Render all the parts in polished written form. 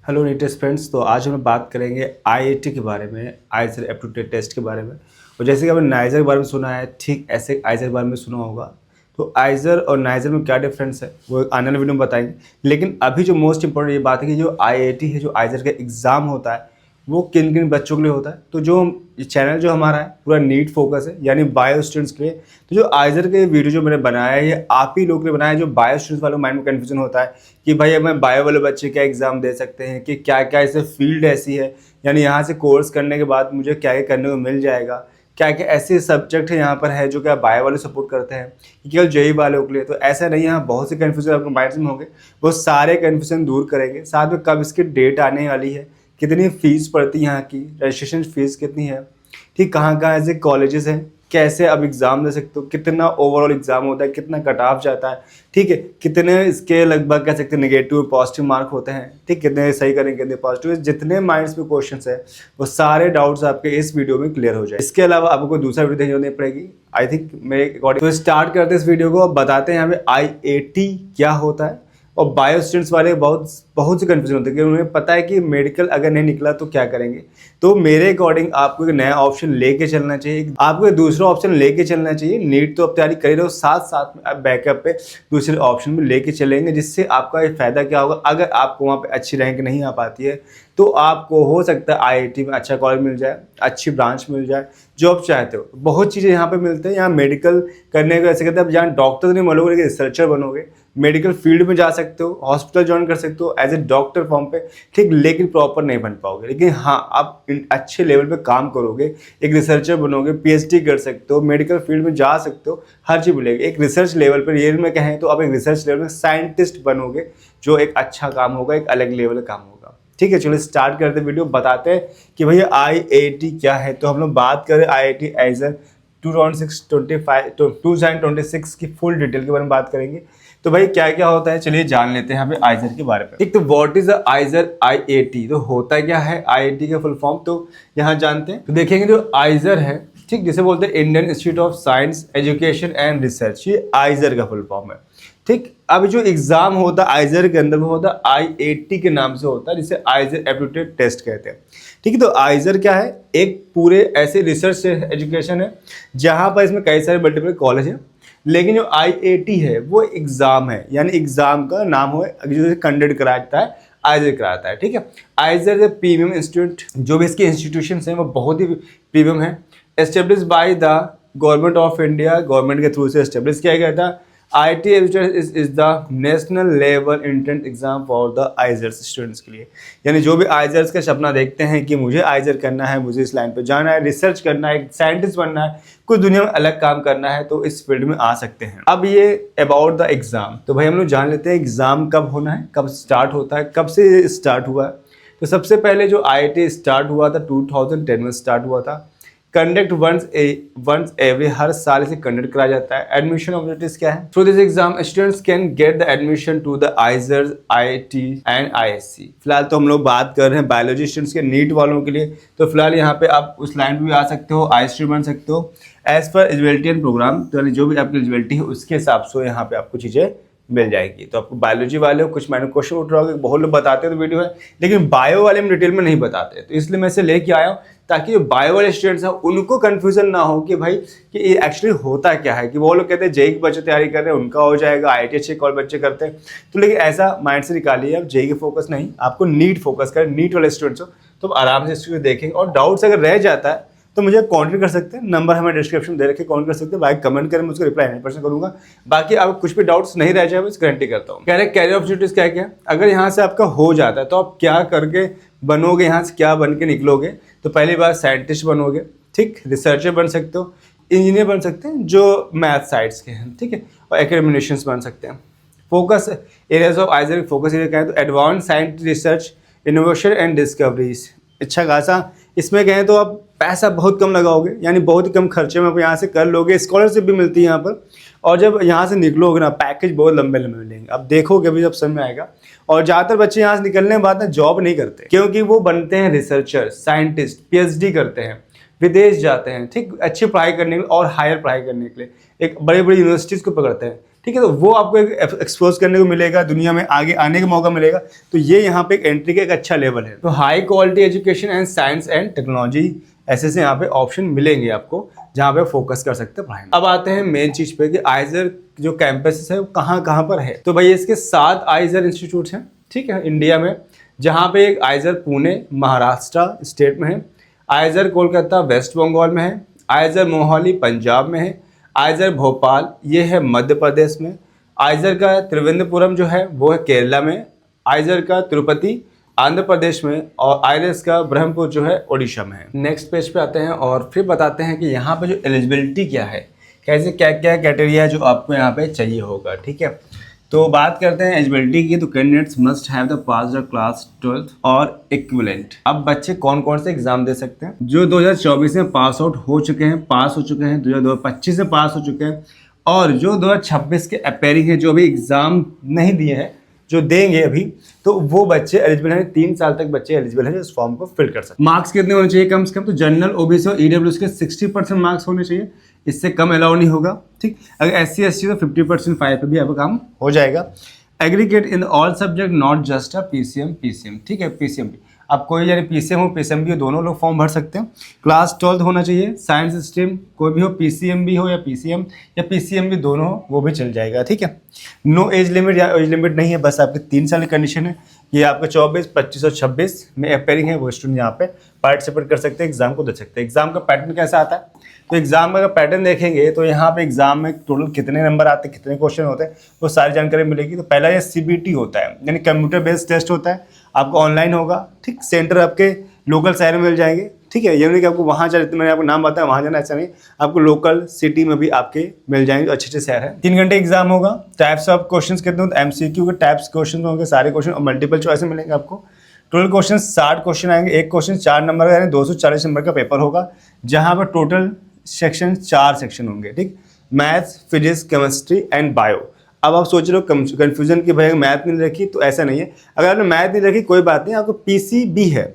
Hello नीटेस्ट friends. तो आज हम बात करेंगे आईआईटी के बारे में, आइजर एप्टीट्यूड टेस्ट के बारे में। और जैसे कि आपने नाइजर के बारे में सुना है, ठीक ऐसे आइजर के बारे में सुना होगा। तो आइजर और नाइजर में क्या डिफरेंस है वो आने वाले वीडियो में बताएंगे। लेकिन अभी जो मोस्ट इंपॉर्टेंट ये बात है कि जो आईआईटी है, जो आइजर का एग्ज़ाम होता है वो किन किन बच्चों के लिए होता है। तो जो चैनल जो हमारा है पूरा नीट फोकस है, यानी बायो स्टूडेंट्स के लिए। तो जो आइजर के वीडियो जो मैंने बनाया है ये आप ही लोग ने बनाया है, जो बायो स्टूडेंट्स वालों माइंड में कन्फ्यूजन होता है कि भाई हमें बायो वाले बच्चे क्या एग्जाम दे सकते हैं, कि क्या क्या ऐसे फील्ड ऐसी है, यानी यहाँ से कोर्स करने के बाद मुझे क्या क्या करने को मिल जाएगा, क्या क्या ऐसे सब्जेक्ट है यहाँ पर है जो क्या बायो वाले सपोर्ट करते हैं, कि केवल जेई वालों के लिए। तो ऐसा नहीं है, यहाँ बहुत से कन्फ्यूजन आपके माइंड में होंगे, वो सारे कन्फ्यूजन दूर करेंगे। साथ में कब इसकी डेट आने वाली है, कितनी फीस पड़ती है, यहाँ की रजिस्ट्रेशन फीस कितनी है, ठीक कहाँ कहाँ ऐसे कॉलेजेस हैं, कैसे अब एग्ज़ाम दे सकते हो, कितना ओवरऑल एग्ज़ाम होता है, कितना कट ऑफ जाता है, ठीक है, कितने इसके लगभग कह सकते हैं नेगेटिव पॉजिटिव मार्क होते हैं, ठीक, कितने सही करेंगे कितने पॉजिटिव, जितने माइंड्स में क्वेश्चंस है वो सारे डाउट्स आपके इस वीडियो में क्लियर हो जाए। इसके अलावा आपको कोई दूसरा वीडियो देखनी पड़ेगी आई थिंक मेरे अकॉर्डिंग। तो स्टार्ट करते हैं इस वीडियो को, बताते हैं यहाँ पे आईआईटी क्या होता है। और बायो स्टूडेंट्स वाले बहुत से कन्फ्यूजन होते हैं कि उन्हें पता है कि मेडिकल अगर नहीं निकला तो क्या करेंगे। तो मेरे अकॉर्डिंग आपको एक नया ऑप्शन लेके चलना चाहिए, आपको एक दूसरा ऑप्शन लेके चलना चाहिए। नीट तो अब तैयारी कर ही रहे हो, साथ साथ में आप बैकअप पे दूसरे ऑप्शन भी लेके चलेंगे, जिससे आपका एक फ़ायदा क्या होगा, अगर आपको वहाँ पे अच्छी रैंक नहीं आ पाती है तो आपको हो सकता है आईआईटी में अच्छा कॉलेज मिल जाए, अच्छी ब्रांच मिल जाए, जो आप चाहते हो। बहुत चीज़ें यहाँ पे मिलते हैं। यहाँ मेडिकल करने को ऐसे कहते हैं, जहाँ डॉक्टर नहीं बनोगे लेकिन रिसर्चर बनोगे, मेडिकल फील्ड में जा सकते हो, हॉस्पिटल ज्वाइन कर सकते हो एज ए डॉक्टर फॉर्म पे, ठीक, लेकिन प्रॉपर नहीं बन पाओगे। लेकिन हाँ, आप अच्छे लेवल पे काम करोगे, एक रिसर्चर बनोगे, पीएचडी कर सकते हो, मेडिकल फील्ड में जा सकते हो, हर चीज़ मिलेगी। एक रिसर्च लेवल पर रियल में कहें तो आप एक रिसर्च लेवल में साइंटिस्ट बनोगे, जो एक अच्छा काम होगा, एक अलग लेवल का काम होगा। ठीक है, चलो स्टार्ट करते वीडियो, बताते हैं कि भैया आईआईटी क्या है। तो हम लोग बात करें आईआईटी आइजर 2026 की फुल डिटेल के बारे में बात करेंगे। तो भाई क्या क्या होता है, चलिए जान लेते हैं यहाँ पे आइजर के बारे में। एक तो व्हाट इज आइजर आईआईटी, तो होता क्या है आईआईटी का फुल फॉर्म, तो यहाँ जानते हैं। तो देखेंगे जो आइजर है, ठीक, जिसे बोलते हैं Indian institute of science education and research, ये आइजर का फुल फॉर्म है। ठीक, अब जो एग्जाम होता है आइजर के अंदर वो होता है आईआईटी के नाम से होता है, जिसे आइजर एप्टीट्यूड टेस्ट कहते हैं। ठीक है, तो आइजर क्या है, एक पूरे ऐसे रिसर्च एजुकेशन है जहाँ पर इसमें कई सारे मल्टीपल कॉलेज हैं। लेकिन जो आईआईटी है वो एग्जाम है, यानी एग्जाम का नाम हो जो कंडक्ट कराता है आइजर कराता है। ठीक है, आइजर प्रीमियम इंस्टीट्यूट, जो भी इसके इंस्टीट्यूशन हैं वो बहुत ही प्रीमियम है, establish by the government of India, government के थ्रू से एस्टेब्लिश किया गया था। IIT is the national level entrance exam for the IISERs students के लिए, यानी जो भी आइजर्स का सपना देखते हैं कि मुझे आइजर करना है, मुझे इस लाइन पे जाना है, रिसर्च करना है, साइंटिस्ट बनना है, कुछ दुनिया में अलग काम करना है, तो इस फील्ड में आ सकते हैं। अब ये अबाउट द एग्जाम, तो भाई हम लोग जान लेते हैं एग्जाम कब होना है, कब स्टार्ट होता है, कब से स्टार्ट हुआ है। तो सबसे पहले जो आईआईटी स्टार्ट हुआ था 2010 में स्टार्ट हुआ था। कंडक्ट वंस एवरी, हर साल इसे कंडक्ट कराया जाता है। एडमिशन ऑब्जेक्टिव्स क्या है, through this exam students can get the admission to the IISERs, IIT and IISc. फिलहाल तो हम लोग बात कर रहे हैं बायोलॉजी स्टूडेंट्स के, नीट वालों के लिए। तो फिलहाल यहाँ पे आप उस लाइन पे भी आ सकते हो, आईएससी बन सकते हो as per eligibility and programme, तो जो भी आपकी एलिजिबिलिटी है उसके हिसाब से यहाँ पे आपको चीज़ें मिल जाएगी। तो आपको बायोलॉजी वाले हो, कुछ मैंने क्वेश्चन उठ रहा होगा, बहुत लोग बताते हैं तो वीडियो है, लेकिन बायो वाले में डिटेल में नहीं बताते, तो इसलिए मैं इसे लेके आया हूँ ताकि जो बायो वाले स्टूडेंट्स हैं उनको कंफ्यूजन ना हो कि भाई कि ये एक्चुअली होता क्या है। कि वो लोग कहते हैं जेई के बच्चे तैयारी कर रहे हैं उनका हो जाएगा, आईआईटी अच्छे कॉलेज बच्चे करते हैं, तो लेकिन ऐसा माइंड से निकालिए, आप जेई के फोकस नहीं, आपको नीट फोकस करें, नीट वाले स्टूडेंट्स हो तो आराम से इसको देखेंगे। और डाउट्स अगर रह जाता है तो मुझे कॉन्टेक्ट कर सकते हैं, नंबर हमें डिस्क्रिप्शन में दे रखे, कॉल कर सकते हैं, भाई कमेंट करें, मुझको रिप्लाई 100% करूंगा। बाकी आपको कुछ भी डाउट्स नहीं रह जाए, इस गारंटी करता हूँ। कह रहे कैरियर अपॉर्चुनिटीज क्या क्या, अगर यहाँ से आपका हो जाता है तो आप क्या करके बनोगे, यहाँ से क्या बन के निकलोगे। तो पहली बार साइंटिस्ट बनोगे, ठीक, रिसर्चर बन सकते हो, इंजीनियर बन सकते हैं जो मैथ साइड्स के हैं, ठीक है, और एकेडमिशियंस बन सकते हैं। Focus areas of आइजर, focus area क्या है, तो advance science research, innovation and discoveries. अच्छा खासा इसमें कहें तो आप पैसा बहुत कम लगाओगे, यानी बहुत ही कम खर्चे में आप यहाँ से कर लोगे, स्कॉलरशिप भी मिलती है यहाँ पर। और जब यहाँ से निकलोगे ना, पैकेज बहुत लंबे लंबे मिलेंगे, अब देखोगे अभी जब समझ में आएगा। और ज़्यादातर बच्चे यहाँ से निकलने के बाद ना जॉब नहीं करते, क्योंकि वो बनते हैं रिसर्चर, साइंटिस्ट, पीएचडी करते हैं, विदेश जाते हैं, ठीक, अच्छी पढ़ाई करने के लिए और हायर पढ़ाई करने के लिए एक बड़ी बड़ी यूनिवर्सिटीज़ को पकड़ते हैं, ठीक है, तो वो आपको एक एक्सपोज करने को मिलेगा, दुनिया में आगे आने का मौका मिलेगा। तो ये यहाँ पे एक एंट्री का एक अच्छा लेवल है। तो high quality education and science and technology ऐसे यहाँ पे ऑप्शन मिलेंगे आपको, जहाँ पे फोकस कर सकते हैं पढ़ाई में। अब आते हैं मेन चीज पे कि आइजर जो कैंपस है वो कहाँ कहाँ पर है। तो भाई इसके 7 आइजर इंस्टीट्यूट हैं, ठीक है, इंडिया में, जहाँ पे एक आइजर पुणे महाराष्ट्र स्टेट में है, आइजर कोलकाता वेस्ट बंगाल में है, आइजर मोहाली पंजाब में है, आइजर भोपाल ये है मध्य प्रदेश में, आइजर का त्रिवेंद्रपुरम जो है वो है केरला में, आइजर का तिरुपति आंध्र प्रदेश में, और आइरिस का ब्रह्मपुर जो है ओडिशा में है। नेक्स्ट पेज पे आते हैं और फिर बताते हैं कि यहाँ पे जो एलिजिबिलिटी क्या है, कैसे क्या क्या क्राइटेरिया है जो आपको यहाँ पे चाहिए होगा, ठीक है। तो बात करते हैं एलिजिबिलिटी की। तो candidates must have the pass the class 12th और इक्विवेलेंट। अब बच्चे कौन कौन से एग्जाम दे सकते हैं? जो 2024 में पास आउट हो चुके हैं, पास हो चुके हैं, 2025 में पास हो चुके हैं, और जो 2026 के अपेयरिंग है, जो अभी एग्जाम नहीं दिए हैं, जो देंगे अभी, तो वो बच्चे एलिजिबल हैं। 3 साल तक बच्चे एलिजिबल हैं इस फॉर्म को फिल कर सकते हैं। मार्क्स कितने होने चाहिए? कम से कम तो जनरल, ओबीसी और ईडब्ल्यूएस के 60% मार्क्स होने चाहिए, इससे कम अलाउ नहीं होगा, ठीक। अगर एससी एसटी तो 50% 5 पे भी आपका काम हो जाएगा। Aggregate in all subject not just a PCM, ठीक है, पीसीएम भी आप कोई यानी पीसीएम हो पीसीएम भी हो, दोनों लोग फॉर्म भर सकते हैं। क्लास 12 होना चाहिए, साइंस स्ट्रीम कोई भी हो, पीसीएम भी हो या पीसीएम या पीसीएम भी दोनों हो, वो भी चल जाएगा, ठीक है। नो एज लिमिट या एज लिमिट नहीं है, बस आपके 3 साल की कंडीशन है। ये आपका 24, 25 और 26 में अपेयरिंग है, वो स्टूडेंट यहाँ पे पार्टिसिपेट कर सकते हैं, एग्जाम को दे सकते हैं। एग्जाम का पैटर्न कैसा आता है? तो एग्जाम का पैटर्न देखेंगे तो यहाँ पे एग्जाम में टोटल कितने नंबर आते हैं, कितने क्वेश्चन होते हैं, वो सारी जानकारी मिलेगी। तो पहला ये सीबीटी होता है, यानी कंप्यूटर बेस्ड टेस्ट होता है, आपको ऑनलाइन होगा, ठीक। सेंटर आपके लोकल शहर में मिल जाएंगे, ठीक है। ये नहीं कि आपको वहाँ जाना, मैंने आपको नाम बताया वहाँ जाना, ऐसा नहीं, आपको लोकल सिटी में भी आपके मिल जाएंगे, अच्छे अच्छे शहर हैं। 3 घंटे एग्जाम होगा। टाइप्स ऑफ क्वेश्चंस कितने होते हैं? एमसीक्यू के टाइप्स क्वेश्चन होंगे, सारे क्वेश्चन, और मल्टीपल चॉइस में मिलेंगे आपको। टोटल क्वेश्चन 60 क्वेश्चन आएंगे, एक क्वेश्चन 4 नंबर का, यानी 240 नंबर का पेपर होगा, जहाँ पर टोटल सेक्शन 4 सेक्शन होंगे, ठीक। Maths, physics, chemistry and bio. अब आप सोच रहे हो कंफ्यूजन कि भाई मैथ नहीं रखी, तो ऐसा नहीं है। अगर आपने मैथ नहीं रखी कोई बात नहीं, आपको पीसीबी है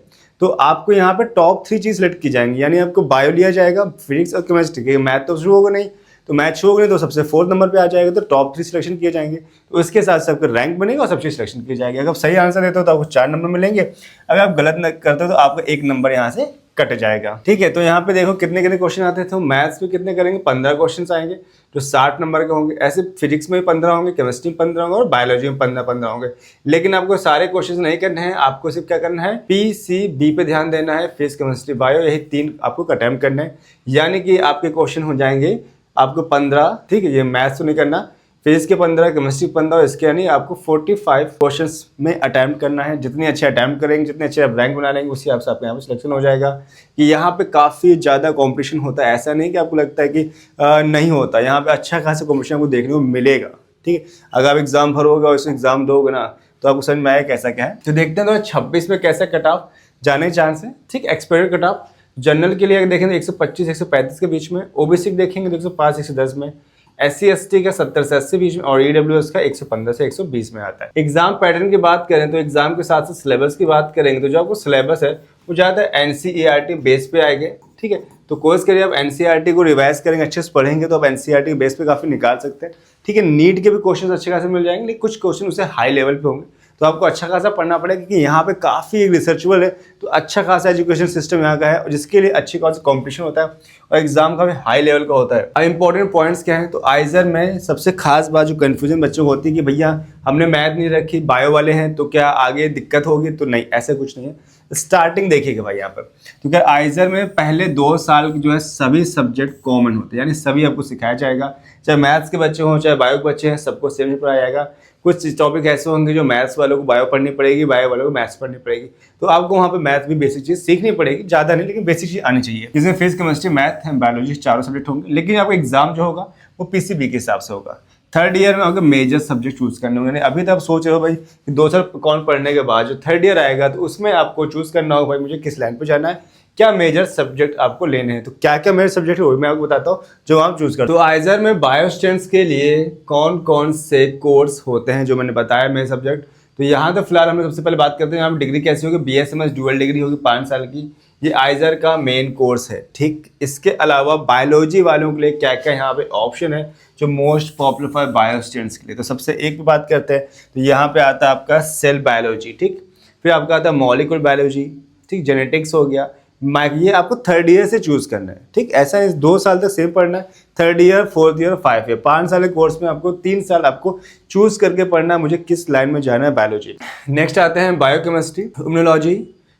तो आपको यहाँ पे टॉप 3 चीज सिलेक्ट की जाएंगी, यानी आपको बायो लिया जाएगा, फिजिक्स और केमिस्ट्री। मैथ तो शुरू होगा नहीं, तो मैथ शुरू होगा नहीं, तो सबसे 4th नंबर पे आ जाएगा, तो टॉप 3 सिलेक्शन किए जाएंगे। तो इसके साथ सबका रैंक बनेगा और सबसे सिलेक्शन किए जाएंगे। अगर आप सही आंसर देते हो तो आपको 4 नंबर मिलेंगे, अगर आप गलत करते हो तो आपको 1 नंबर यहाँ से कट जाएगा, ठीक है। तो यहाँ पे देखो कितने कितने क्वेश्चन आते थे। तो मैथ्स में कितने करेंगे? 15 क्वेश्चन आएंगे जो 60 नंबर के होंगे। ऐसे फिजिक्स में 15 होंगे, केमिस्ट्री में 15 होंगे और बायोलॉजी में 15 होंगे। लेकिन आपको सारे क्वेश्चन नहीं करने हैं, आपको सिर्फ क्या करना है, पीसीबी पे ध्यान देना है, फिजिक्स, केमिस्ट्री, बायो, यही 3 आपको अटेम्प्ट करना है। यानी कि आपके क्वेश्चन हो जाएंगे आपको 15, ठीक है। ये मैथ्स तो नहीं करना, फिजिक्स के 15, केमिस्ट्री 15, और इसके यानी आपको 45 क्वेश्चंस में अटैम्प्ट करना है। जितने अच्छे अटैम्प्ट करेंगे, जितने अच्छे आप रैंक बना लेंगे, उसी हिसाब से आपके यहाँ पे सिलेक्शन हो जाएगा। कि यहाँ पे काफ़ी ज़्यादा कंपटीशन होता है, ऐसा नहीं कि आपको लगता है कि नहीं होता। यहाँ पे अच्छा खासा कंपटीशन आपको देखने को मिलेगा, ठीक है। अगर आप एग्जाम भरोगे और इसमें एग्जाम दोगे ना, तो आपको समझ में आएगा कैसा क्या है। तो देखते हैं 2026 में कैसा कट ऑफ जाने के चांस है, ठीक। एक्सपेक्टेड कट ऑफ जनरल के लिए अगर देखेंगे 125 135 के बीच में, ओबीसी देखेंगे तो 105 110 में, SC ST का 70 से 80 बीच में, और EWS का 115 से 120 में आता है। एग्जाम पैटर्न की बात करें तो एग्जाम के साथ साथ सिलेबस की बात करेंगे तो जो आपको सिलेबस है वो ज़्यादा NCERT बेस पे आएंगे, ठीक है। तो कोर्स करिए आप NCERT को रिवाइज करेंगे, अच्छे से पढ़ेंगे तो आप NCERT के बेस पे काफ़ी निकाल सकते हैं, ठीक है। नीट के भी क्वेश्चन अच्छे खासे मिल जाएंगे, लेकिन कुछ क्वेश्चन उससे हाई लेवल पे होंगे, तो आपको अच्छा खासा पढ़ना पड़ेगा, क्योंकि यहाँ पे काफ़ी रिसर्चबल है। तो अच्छा खासा एजुकेशन सिस्टम यहाँ का है, और जिसके लिए अच्छी खासी कॉम्पिटिशन होता है और एग्जाम का भी हाई लेवल का होता है। अब इंपॉर्टेंट पॉइंट्स क्या हैं? तो आइजर में सबसे खास बात जो कन्फ्यूजन बच्चों को होती है कि भैया हमने मैथ नहीं रखी, बायो वाले हैं, तो क्या आगे दिक्कत होगी? तो नहीं, ऐसा कुछ नहीं है। स्टार्टिंग देखिएगा भाई यहाँ पर, क्योंकि आइजर में पहले 2 साल जो है सभी सब्जेक्ट कॉमन होते हैं, यानी सभी आपको सिखाया जाएगा, चाहे मैथ्स के बच्चे हों चाहे बायो के बच्चे हैं, सबको सेम पढ़ाया जाएगा। कुछ टॉपिक ऐसे होंगे जो मैथ्स वालों को बायो पढ़नी पड़ेगी, बायो वालों को मैथ्स पढ़नी पड़ेगी, तो आपको वहाँ पे मैथ भी बेसिक चीज़ सीखनी पड़ेगी, ज़्यादा नहीं लेकिन बेसिक चीज़ आनी चाहिए। जिसमें physics, chemistry, math and biology 4 subject होंगे, लेकिन आपका एग्जाम जो होगा वो पीसीबी के हिसाब से होगा। 3rd ईयर में आपको मेजर सब्जेक्ट चूज करने होंगे। अभी तो आप सोच रहे हो भाई कि 2 साल कौन पढ़ने के बाद जो 3rd ईयर आएगा तो उसमें आपको चूज करना होगा भाई मुझे किस लाइन पे जाना है, क्या मेजर सब्जेक्ट आपको लेने हैं। तो क्या क्या मेजर सब्जेक्ट है वो मैं आपको बताता हूँ जो आप चूज करते हो। तो आइजर में बायो स्टूडेंट्स के लिए कौन कौन से कोर्स होते हैं जो मैंने बताया मेजर सब्जेक्ट। तो यहाँ तो फिलहाल हम सबसे पहले बात करते हैं यहाँ पर डिग्री कैसी होगी। BSMS डुअल डिग्री होगी 5 साल की, ये आइजर का मेन कोर्स है, ठीक। इसके अलावा बायोलॉजी वालों के लिए क्या क्या यहाँ पे ऑप्शन है जो most popular for bio students के लिए। तो सबसे एक पे बात करते हैं, तो यहाँ पे आता है आपका सेल बायोलॉजी, ठीक। फिर आपका आता है मॉलिक्यूलर बायोलॉजी, ठीक। जेनेटिक्स हो गया। ये आपको थर्ड ईयर से चूज करना है, ठीक। ऐसा है 2 साल तक सेम पढ़ना है, third year, fourth year, 5 year, 5 साल के कोर्स में आपको 3 साल आपको चूज करके पढ़ना है मुझे किस लाइन में जाना है बायोलॉजी। नेक्स्ट आते हैं biochemistry, immunology,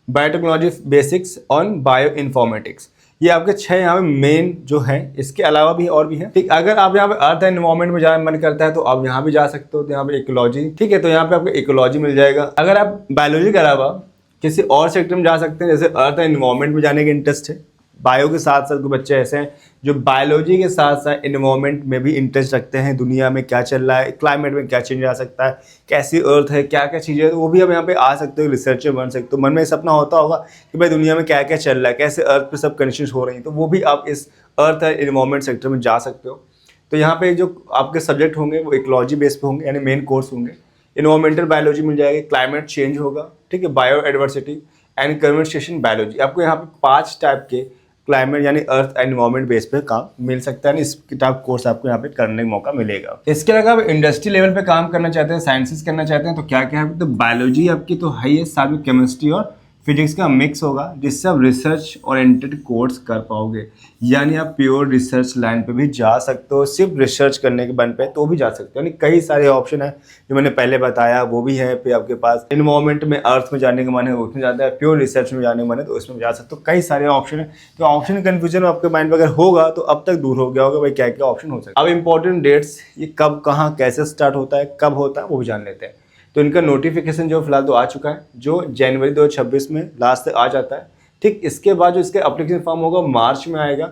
biotechnology basics on bio informatics. ये आपके 6 यहाँ पे मेन जो है, इसके अलावा भी और भी है, ठीक। अगर आप यहाँ पे अर्थ एंड एनवायरमेंट में जाना मन करता है तो आप यहाँ भी जा सकते हो, तो यहाँ पे इकोलॉजी, ठीक है, तो यहाँ पे आपको इकोलॉजी मिल जाएगा। अगर आप बायोलॉजी के अलावा किसी और सेक्टर में जा सकते हैं, जैसे अर्थ एंड एनवायरमेंट में जाने के इंटरेस्ट है, बायो के साथ साथ कुछ बच्चे ऐसे हैं जो बायोलॉजी के साथ साथ एनवायरमेंट में भी इंटरेस्ट रखते हैं, दुनिया में क्या चल रहा है, क्लाइमेट में क्या चेंज आ सकता है, कैसी अर्थ है, क्या क्या चीज़ें है, तो वो भी आप यहाँ पे आ सकते हो, रिसर्चर बन सकते हो। मन में सपना होता होगा कि भाई दुनिया में क्या क्या चल रहा है, कैसे अर्थ पे सब कंडीशन हो रही हैं, तो वो भी आप इस अर्थ एंड एनवायरमेंट सेक्टर में जा सकते हो। तो यहाँ पे जो आपके सब्जेक्ट होंगे वो इकोलॉजी बेस पे होंगे, यानी मेन कोर्स होंगे। इन्वायरमेंटल बायोलॉजी मिल जाएगी, क्लाइमेट चेंज होगा, ठीक है, बायोडाइवर्सिटी एंड कन्वर्सेशन बायोलॉजी। आपको यहाँ पे 5 टाइप के क्लाइमेट यानी अर्थ एंड एनवायरमेंट बेस पे काम मिल सकता है, इस टाइप कोर्स आपको यहाँ पे करने का मौका मिलेगा। इसके अलावा आप इंडस्ट्री लेवल पे काम करना चाहते हैं, साइंसेस करना चाहते हैं, तो क्या क्या है, तो बायोलॉजी आपकी तो है ही, साथ में केमिस्ट्री और फिजिक्स का मिक्स होगा, जिससे आप रिसर्च ओरिएंटेड कोर्स कर पाओगे, यानी आप प्योर रिसर्च लाइन पे भी जा सकते हो, सिर्फ रिसर्च करने के बन पे तो भी जा सकते हो। यानी कई सारे ऑप्शन है जो मैंने पहले बताया वो भी है। फिर आपके पास इन्वायरमेंट में अर्थ में जाने का मन है उसमें जाता है, प्योर रिसर्च में जाने का मन है तो उसमें जा सकते हो, कई सारे ऑप्शन है। तो ऑप्शन कन्फ्यूजन आपके माइंड में अगर होगा तो अब तक दूर हो गया होगा भाई क्या क्या ऑप्शन हो सकता है। अब इंपॉर्टेंट डेट्स, ये कब कहाँ कैसे स्टार्ट होता है, कब होता है, वो भी जान लेते हैं। तो इनका नोटिफिकेशन जो फिलहाल तो आ चुका है, जो जनवरी 2026 में लास्ट तक आ जाता है, ठीक। इसके बाद जो इसका एप्लीकेशन फॉर्म होगा मार्च में आएगा,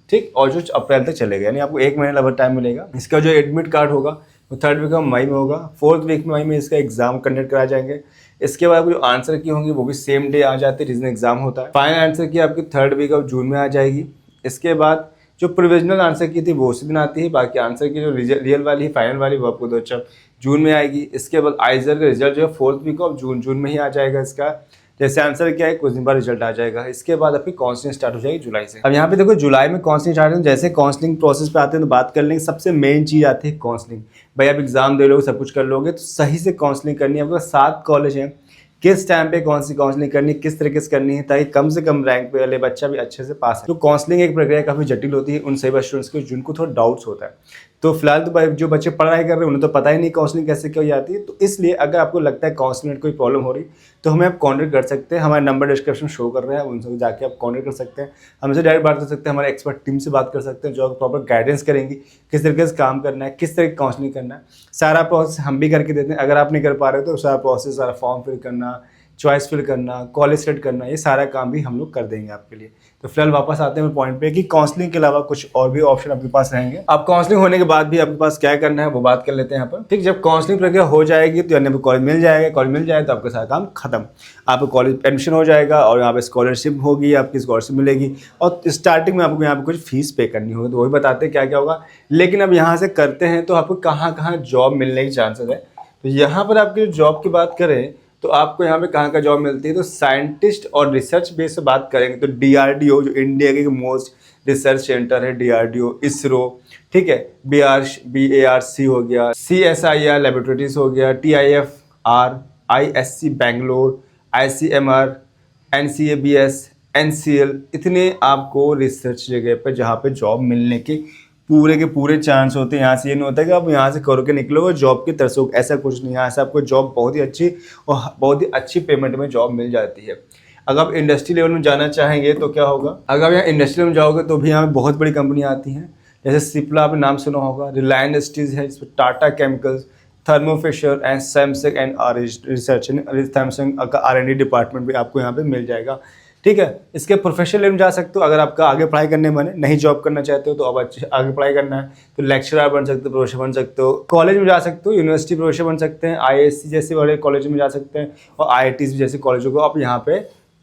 ठीक, और जो अप्रैल तक चलेगा, यानी आपको 1 महीना लगभग टाइम मिलेगा। इसका जो एडमिट कार्ड होगा वो 3rd वीक ऑफ मई में होगा, 4th वीक मई में इसका एग्जाम कंडक्ट कराए जाएंगे। इसके बाद जो आंसर की होंगी वो भी सेम डे आ जाती है जिस दिन एग्जाम होता है। फाइनल आंसर की आपकी 3rd वीक ऑफ जून में आ जाएगी। इसके बाद जो प्रोविजनल आंसर की थी वो उसी दिन आती है, बाकी आंसर की जो रियल वाली फाइनल वाली वो आपको 2 जून में आएगी। इसके बाद आइजर का रिजल्ट जो है 4th वीक ऑफ जून में ही आ जाएगा इसका। जैसे आंसर क्या है कुछ दिन बाद रिजल्ट आ जाएगा। इसके बाद आपकी काउंसलिंग स्टार्ट हो जाएगी जुलाई से। अब यहाँ पे देखो जुलाई में काउंसलिंग स्टार्ट है, जैसे काउंसलिंग प्रोसेस पे आते हैं तो बात कर लेंगे। सबसे मेन चीज आती है काउंसलिंग। भाई आप एग्जाम दे लोगे, सब कुछ कर लोगे, तो सही से काउंसलिंग करनी है। आपके 7 कॉलेज हैं, किस टाइम पे कौन सी काउंसलिंग करनी है, किस तरीके से करनी है, ताकि कम से कम रैंक पे वाले बच्चा भी अच्छे से पास है। तो काउंसलिंग एक प्रक्रिया काफी जटिल होती है उन सभी स्टूडेंट्स को जिनको थोड़ा डाउट्स होता है। तो फिलहाल तो जो बच्चे पढ़ाई कर रहे हैं उन्हें तो पता ही नहीं काउंसलिंग कैसे की जाती है। तो इसलिए अगर आपको लगता है काउंसलिंग में कोई प्रॉब्लम हो रही तो हमें आप कॉन्टेक्ट कर सकते हैं। हमारे नंबर डिस्क्रिप्शन शो कर रहे हैं, उनसे जाके आप कॉन्टेक्ट कर सकते हैं, हमसे डायरेक्ट बात कर सकते हैं, हमारे एक्सपर्ट टीम से बात कर सकते हैं जो प्रॉपर गाइडेंस करेंगी किस तरीके से काम करना है, किस तरीके काउंसलिंग करना है। सारा प्रोसेस हम भी करके देते हैं। अगर आप नहीं कर पा रहे हो तो सारा प्रोसेस, सारा फॉर्म फिल करना, चॉइस फिल करना, कॉलेज सेलेक्ट करना, ये सारा काम भी हम लोग कर देंगे आपके लिए। तो फिलहाल वापस आते हैं पॉइंट पे कि काउंसलिंग के अलावा कुछ और भी ऑप्शन आपके पास रहेंगे। अब काउंसलिंग होने के बाद भी आपके पास क्या करना है वो बात कर लेते हैं यहाँ पर, ठीक। जब काउंसलिंग प्रक्रिया हो जाएगी तो यानी कॉलेज मिल जाएगा, कॉलेज मिल जाए तो आपका सारा काम खत्म, आपको कॉलेज एडमिशन हो जाएगा और यहाँ पे स्कॉलरशिप होगी, आपकी स्कॉलरशिप मिलेगी और स्टार्टिंग में आपको यहाँ पे कुछ फीस पे करनी होगी। तो वही बताते हैं क्या क्या होगा। लेकिन अब यहाँ से करते हैं तो आपको कहाँ कहाँ जॉब मिलने की चांसेस है। तो यहाँ पर आपकी जॉब की बात करें तो आपको यहाँ पे कहाँ का जॉब मिलती है, तो साइंटिस्ट और रिसर्च बेस से बात करेंगे तो DRDO जो इंडिया के मोस्ट रिसर्च सेंटर है, DRDO, इसरो, ठीक है, BARC हो गया, CSIR लेबोरेटरीज हो गया, TIFR, ISC Bangalore, ICMR, NCABS, NCL, इतने आपको रिसर्च जगह पर जहाँ पे जॉब मिलने के पूरे चांस होते हैं। यहाँ से ये नहीं होता कि आप यहाँ से करके निकलोगे जॉब की तरसोगे, ऐसा कुछ नहीं। यहाँ से आपको जॉब बहुत ही अच्छी और बहुत ही अच्छी पेमेंट में जॉब मिल जाती है। अगर आप इंडस्ट्री लेवल में जाना चाहेंगे तो क्या होगा, अगर आप यहाँ इंडस्ट्री में जाओगे तो भी यहाँ पे बहुत बड़ी कंपनियाँ आती हैं, जैसे सिप्ला आपने नाम सुना होगा, रिलायंस इंडस्ट्रीज है, इसमें Tata chemicals, Thermo Fisher and Samsung and research, Samsung का R&D डिपार्टमेंट भी आपको यहाँ पे मिल जाएगा, ठीक है। इसके प्रोफेशनल लेवल में जा सकते हो। अगर आपका आगे पढ़ाई करने में मन है, नहीं जॉब करना चाहते हो तो अब अच्छे आगे पढ़ाई करना है तो लेक्चरर बन सकते हो, प्रोफेसर बन सकते हो, कॉलेज में जा सकते हो, यूनिवर्सिटी प्रोफेसर बन सकते हैं, IISc जैसे बड़े कॉलेज में जा सकते हैं और IITs जैसे कॉलेजों को आप यहाँ पे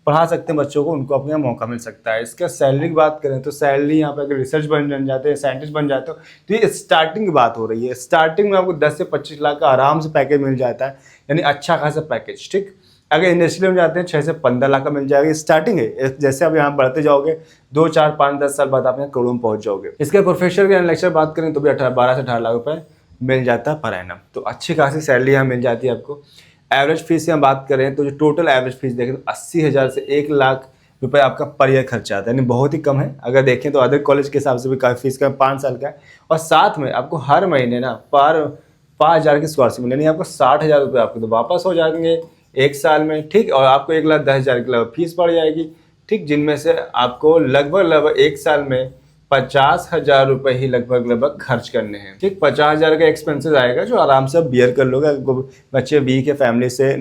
पढ़ा सकते हैं बच्चों को, उनको अपने यहाँ मौका मिल सकता है। इसका सैलरी की बात करें तो सैलरी यहाँ पे अगर रिसर्च बन जाते हैं, साइंटिस्ट बन जाते हो तो ये स्टार्टिंग की बात हो रही है। स्टार्टिंग में आपको 10 से 25 लाख का आराम से पैकेज मिल जाता है, यानी अच्छा खासा पैकेज, ठीक। अगर इंडस्ट्रियल में जाते हैं 6 से 15 लाख का मिल जाएगा, स्टार्टिंग है। जैसे आप यहाँ बढ़ते जाओगे 2, 4, 5, 10 साल बाद आप यहाँ करोड़ों में पहुंच जाओगे। इसके प्रोफेसर के लेक्चर बात करें तो भी 12 से 18 लाख रुपए मिल जाता है पर एनम। तो अच्छी खासी सैलरी यहाँ मिल जाती है आपको। एवरेज फीस की हम बात करें तो जो टोटल एवरेज फीस देखें तो 80,000 से 1 लाख रुपए आपका पर ईयर खर्चा आता है, यानी बहुत ही कम है। अगर देखें तो अदर कॉलेज के हिसाब से भी काफ़ी फीस का 5 साल का है। और साथ में आपको हर महीने ना 5,000 की स्कॉलरशिप मिलेगी, यानी आपको 60,000 रुपये आपको तो वापस हो जाएंगे 1 साल में, ठीक। और आपको 1,10,000 की लगभग फीस पड़ जाएगी, ठीक, जिनमें से आपको लगभग 1 साल में 50,000 रुपये ही लगभग खर्च करने हैं, ठीक। 50,000 का एक्सपेंसेस आएगा जो आराम से बियर कर लोगे। बच्चे वीक है फैमिली से,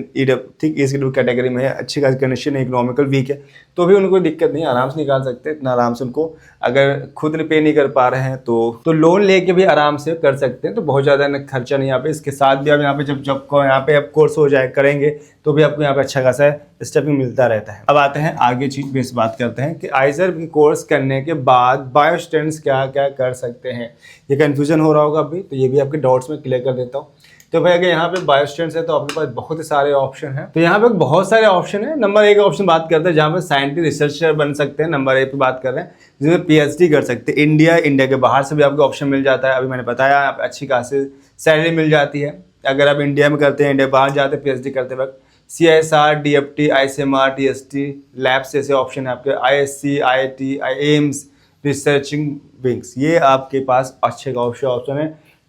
ठीक, इस कैटेगरी में है, अच्छी खासी कंडीशन है, इकोनॉमिकल वीक है, तो भी उनको दिक्कत नहीं, आराम से निकाल सकते हैं। इतना आराम से उनको अगर खुद पे नहीं कर पा रहे हैं तो लोन लेके भी आराम से कर सकते हैं। तो बहुत ज़्यादा खर्चा नहीं यहाँ पे। इसके साथ भी आप यहाँ पे जब यहाँ पे आप कोर्स हो जाए करेंगे तो भी आपको यहाँ पे अच्छा खासा स्टेपिंग मिलता रहता है। अब आते हैं आगे चीज बेस बात करते हैं कि आइजर कोर्स करने के बाद बायो स्टूडेंट्स क्या क्या कर सकते हैं। ये कंफ्यूजन हो रहा होगा अभी, तो ये भी आपके डाउट्स में क्लियर कर देता हूँ। तो भाई अगर यहाँ पे बायो स्टूडेंट्स है तो आपके पास बहुत ही सारे ऑप्शन हैं। तो यहाँ पे बहुत सारे ऑप्शन है। नंबर 1 ऑप्शन बात करते हैं जहाँ पे साइंटिस्ट रिसर्चर बन सकते हैं। नंबर 1 पे बात कर रहे हैं जिसमें PhD कर सकते हैं। इंडिया के बाहर से भी आपको ऑप्शन मिल जाता है। अभी मैंने बताया आप अच्छी खासी सैलरी मिल जाती है अगर आप इंडिया में करते हैं। इंडिया बाहर जाते हैं PhD करते वक्त CSR, DFT, ICMR, TST labs जैसे ऑप्शन है आपके, ISC, IIT, AIIMS researching wings, ये आपके पास अच्छे ऑप्शन है।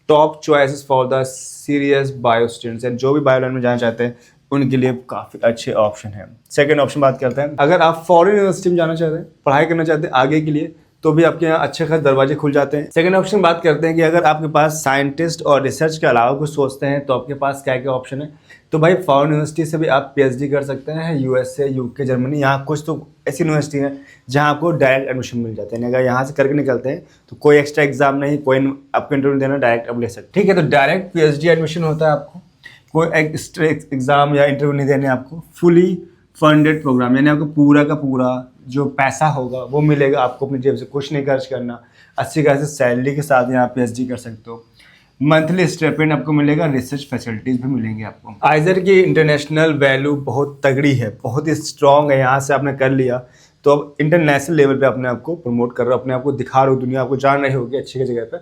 Top choices for the serious bio students हैं, जो भी बायो लाइन में जाना चाहते हैं उनके लिए काफ़ी अच्छे ऑप्शन है। सेकंड ऑप्शन बात करते हैं, अगर आप फॉरेन यूनिवर्सिटी में जाना चाहते हैं, पढ़ाई करना चाहते हैं आगे के लिए, तो भी आपके यहाँ अच्छे खास दरवाजे खुल जाते हैं। सेकंड ऑप्शन बात करते हैं कि अगर आपके पास साइंटिस्ट और रिसर्च के अलावा कुछ सोचते हैं तो आपके पास क्या क्या ऑप्शन है। तो भाई फॉरेन यूनिवर्सिटी से भी आप PhD कर सकते हैं। USA, UK, जर्मनी, यहाँ कुछ तो ऐसी यूनिवर्सिटी है जहाँ आपको डायरेक्ट एडमिशन मिल जाते हैं। अगर यहाँ से करके निकलते हैं तो कोई एक्स्ट्रा एग्जाम नहीं, कोई आपको इंटरव्यू देना, डायरेक्ट आप ले सकते हैं, ठीक है। तो डायरेक्ट PhD एडमिशन होता है, आपको कोई एक्स्ट्रा एग्जाम या इंटरव्यू नहीं देने, आपको फुली फंडेड प्रोग्राम, यानी आपको पूरा का पूरा जो पैसा होगा वो मिलेगा आपको, अपनी जेब से कुछ नहीं खर्च करना। अच्छी खासी सैलरी के साथ यहाँ PhD कर सकते हो। मंथली स्टाइपेंड आपको मिलेगा, रिसर्च फैसिलिटीज भी मिलेंगे आपको। आइजर की इंटरनेशनल वैल्यू बहुत तगड़ी है, बहुत ही स्ट्रॉन्ग है। यहाँ से आपने कर लिया तो अब इंटरनेशनल लेवल पे अपने आप को प्रमोट कर रहे हो, अपने आप को दिखा रहे हो, दुनिया आपको जान रही होगी अच्छी जगह पे।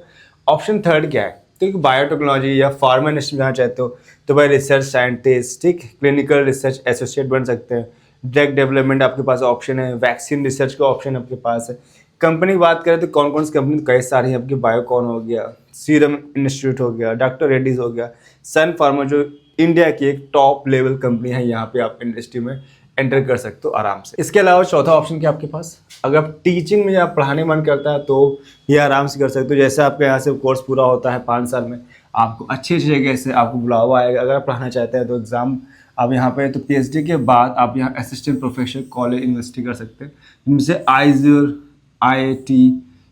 ऑप्शन थर्ड क्या है, तो बायोटेक्नोलॉजी या फार्मा इंडस्ट्री में जाना चाहते हो तो भाई रिसर्च साइंटिस्ट, ठीक, क्लिनिकल रिसर्च एसोसिएट बन सकते हैं। ड्रग डेवलपमेंट आपके पास ऑप्शन है, वैक्सीन रिसर्च का ऑप्शन आपके पास है। कंपनी की बात करें तो कौन कौन सी कंपनी, कई सारी हैं आपकी, बायोकॉन हो गया, सीरम इंस्टीट्यूट हो गया, डॉक्टर रेड्डीज हो गया, सन फार्मा, जो इंडिया की एक टॉप लेवल कंपनी है, यहाँ पे आप इंडस्ट्री में एंटर कर सकते हो आराम से। इसके अलावा चौथा ऑप्शन क्या आपके पास, अगर आप टीचिंग में या पढ़ाने मन करता है तो ये आराम से कर सकते हो। जैसे आपके यहाँ से कोर्स पूरा होता है 5 साल में, आपको अच्छी जगह से आपको बुलावा आएगा। अगर आप पढ़ाना चाहते हैं तो एग्ज़ाम आप यहाँ पे, तो PhD के बाद आप यहाँ असिस्टेंट प्रोफेसर कॉलेज यूनिवर्सिटी कर सकते हैं, जिनसे आइजर, IIT,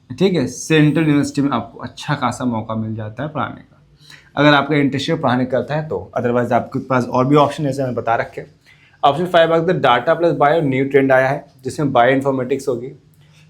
ठीक है, सेंट्रल यूनिवर्सिटी में आपको अच्छा खासा मौका मिल जाता है पढ़ाने का, अगर आपका इंटरेस्ट पढ़ाने करता है तो। अदरवाइज आपके पास और भी ऑप्शन ऐसे मैंने बता रखे। ऑप्शन 5 अगर data plus bio new trend आया है, जिसमें बायो इन्फॉर्मेटिक्स होगी,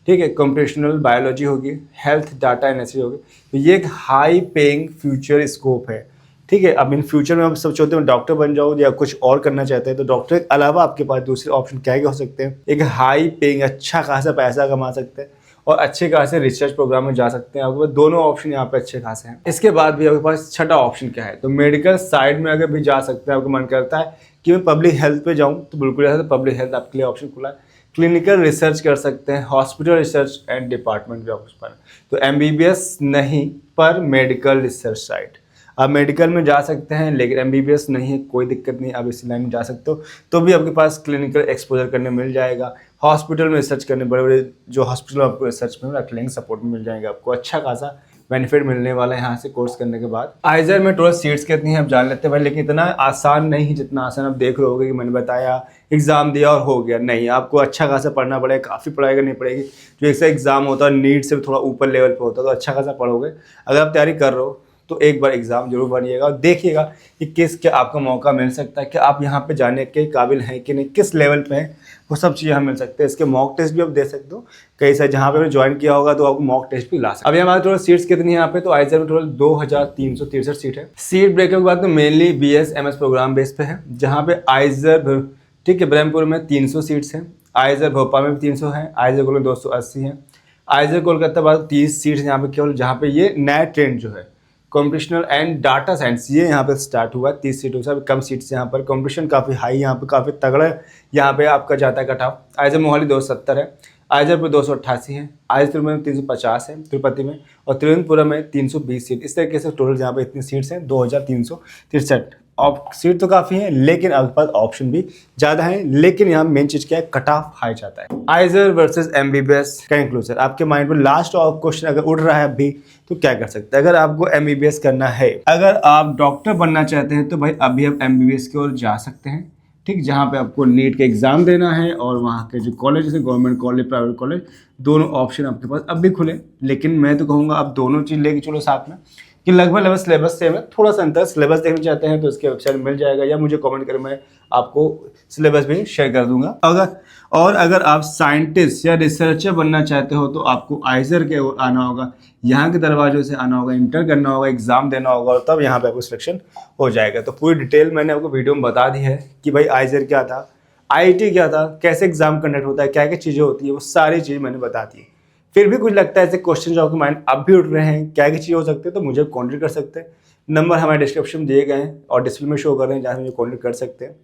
ठीक है, कंप्यूटेशनल बायोलॉजी होगी, हेल्थ डाटा एनालिसिस होगी। तो ये एक हाई पेइंग फ्यूचर स्कोप है, ठीक है। अब इन फ्यूचर में आप सब चाहते हो डॉक्टर बन जाओ या कुछ और करना चाहते हैं तो डॉक्टर के अलावा आपके पास दूसरे ऑप्शन क्या क्या हो सकते हैं। एक हाई पेइंग, अच्छा खासा पैसा कमा सकते हैं और अच्छे खासे रिसर्च प्रोग्राम में जा सकते हैं। आपके पास दोनों ऑप्शन यहाँ पे अच्छे खासे हैं। इसके बाद भी आपके पास छठा ऑप्शन क्या है, तो मेडिकल साइड में अगर भी जा सकते हैं, आपको मन करता है कि मैं पब्लिक हेल्थ पे जाऊँ तो बिल्कुल ऐसा, तो पब्लिक हेल्थ आपके लिए ऑप्शन खुला है। क्लिनिकल रिसर्च कर सकते हैं, हॉस्पिटल रिसर्च एंड डिपार्टमेंट भी ऑप्शन पर, तो MBBS नहीं पर मेडिकल रिसर्च साइड आप मेडिकल में जा सकते हैं, लेकिन MBBS नहीं है, कोई दिक्कत नहीं, आप इसी लाइन में जा सकते हो। तो भी आपके पास क्लिनिकल एक्सपोजर करने मिल जाएगा, हॉस्पिटल में रिसर्च करने, बड़े बड़े जो हॉस्पिटल आपको रिसर्च में रख लेंगे, सपोर्ट में मिल जाएगा, आपको अच्छा खासा बेनिफिट मिलने वाला है यहाँ से कोर्स करने के बाद। आइजर में टोटल सीट्स कितनी है आप जान लेते हैं भाई, लेकिन इतना आसान नहीं है जितना आसान आप देख रहे होगे कि मैंने बताया एग्जाम दिया और हो गया। नहीं, आपको अच्छा खासा पढ़ना पड़ेगा, काफ़ी पढ़ाई करनी पड़ेगी। जो एक एग्जाम होता है नीट से भी थोड़ा ऊपर लेवल पे होता है, तो अच्छा खासा पढ़ोगे। अगर आप तैयारी कर रहे हो तो एक बार एग्जाम जरूर भरिएगा और देखिएगा कि किस क्या आपको मौका मिल सकता है, कि आप यहाँ पे जाने के काबिल हैं कि नहीं, किस लेवल पे हैं, वो सब चीज़ें हमें मिल सकते हैं। इसके मॉक टेस्ट भी आप दे सकते हो, कई सारे जहाँ पे ज्वाइन किया होगा तो आपको मॉक टेस्ट भी ला सकते हैं। अभी हमारे टोटल सीट्स कितनी है यहाँ पे, तो आइजर में टोटल 2363 सीट है। सीट ब्रेकअप की बात तो mainly BS MS program base पे है, जहाँ पे आइजर ठीक है। ब्रह्मपुर में 300 सीट्स हैं, आइजर भोपाल में भी 300 है, आइजर कोलकाता 280 है, आइजर कोलकाता बाद 30 सीट्स यहाँ पे केवल, जहाँ पे ये नया ट्रेंड जो है कंप्यूटेशनल एंड डाटा साइंस ये यहाँ पे स्टार्ट हुआ है। 30 सीटों से कम सीट्स यहाँ पर, कंपटीशन काफ़ी हाई यहाँ पे, काफ़ी तगड़ा यहाँ पे आपका जाता है कट ऑफ। आइजर मोहाली 270 है, आइजर पर 288 है, आइजर में 350 है तिरुपति में, और त्रिवेंद्रपुरम में 320 सीट। इस तरीके से टोटल यहाँ पे इतनी सीट्स हैं 2363। और सीट तो काफ़ी है लेकिन आपके पास ऑप्शन भी ज़्यादा है, लेकिन यहाँ मेन चीज़ क्या है, कट ऑफ हाई जाता है। आइजर वर्सेस एमबीबीएस कंक्लूजन, आपके माइंड में लास्ट क्वेश्चन अगर उड़ रहा है अभी तो क्या कर सकते हैं। अगर आपको एमबीबीएस करना है, अगर आप डॉक्टर बनना चाहते हैं तो भाई अभी आप एमबीबीएस की ओर जा सकते हैं, ठीक, जहाँ पे आपको नीट का एग्जाम देना है और वहाँ के जो कॉलेज है, गवर्नमेंट कॉलेज, प्राइवेट कॉलेज, दोनों ऑप्शन आपके पास अब भी खुले। लेकिन मैं तो कहूँगा आप दोनों चीज़ लेके चलो साथ में, कि लगभग सिलेबस सेम है, थोड़ा सा अंतर। सिलेबस देखना चाहते हैं तो इसके वेबसाइट में मिल जाएगा, या मुझे कमेंट करें, मैं आपको सिलेबस भी शेयर कर दूंगा। अगर आप साइंटिस्ट या रिसर्चर बनना चाहते हो तो आपको आइजर के ओर आना होगा, यहाँ के दरवाजों से आना होगा, इंटर करना होगा, एग्जाम देना होगा, और तब यहाँ पे आपको सिलेक्शन हो जाएगा। तो पूरी डिटेल मैंने आपको वीडियो में बता दी है कि भाई आइजर क्या था, आईआईटी क्या था, कैसे एग्जाम कंडक्ट होता है, क्या क्या चीज़ें होती है, वो सारी चीज़ मैंने बता दी है। फिर भी कुछ लगता है ऐसे क्वेश्चन जो आपके माइंड अब भी उठ रहे हैं, क्या क्या चीज़ हो सकती है, तो मुझे कॉन्टेक्ट कर सकते हैं। नंबर हमारे डिस्क्रिप्शन में दिए गए हैं और डिस्प्ले में शो कर रहे हैं, जहाँ से मुझे कॉन्टेक्ट कर सकते हैं।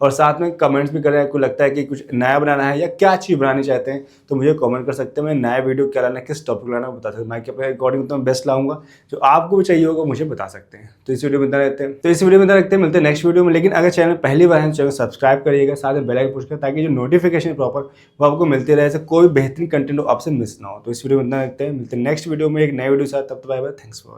और साथ में कमेंट्स भी करें, आपको लगता है कि कुछ नया बनाना है या क्या चीज़ बनानी चाहते हैं तो मुझे कमेंट कर सकते हैं। मैं नया वीडियो क्या लाना है, किस टॉपिक लाना बता सकते हैं, मैं अपने अकॉर्डिंग तो बेस्ट लाऊंगा, जो आपको भी चाहिए होगा मुझे बता सकते हैं। तो इस वीडियो में इतना रहते हैं, मिलते हैं नेक्स्ट वीडियो में। लेकिन अगर चैनल पहली बार है तो चैनल सब्सक्राइब करिएगा, साथ में बेल आइकन पुश करें, ताकि जो नोटिफिकेशन प्रॉपर वो आपको मिलते रहे, ऐसे कोई बेहतरीन कंटेंट आपसे मिस ना हो। तो इस वीडियो में इतना रहते हैं, मिलते हैं नेक्स्ट वीडियो में एक नए वीडियो के साथ। तब तक बाय बाय, थैंक्स फॉर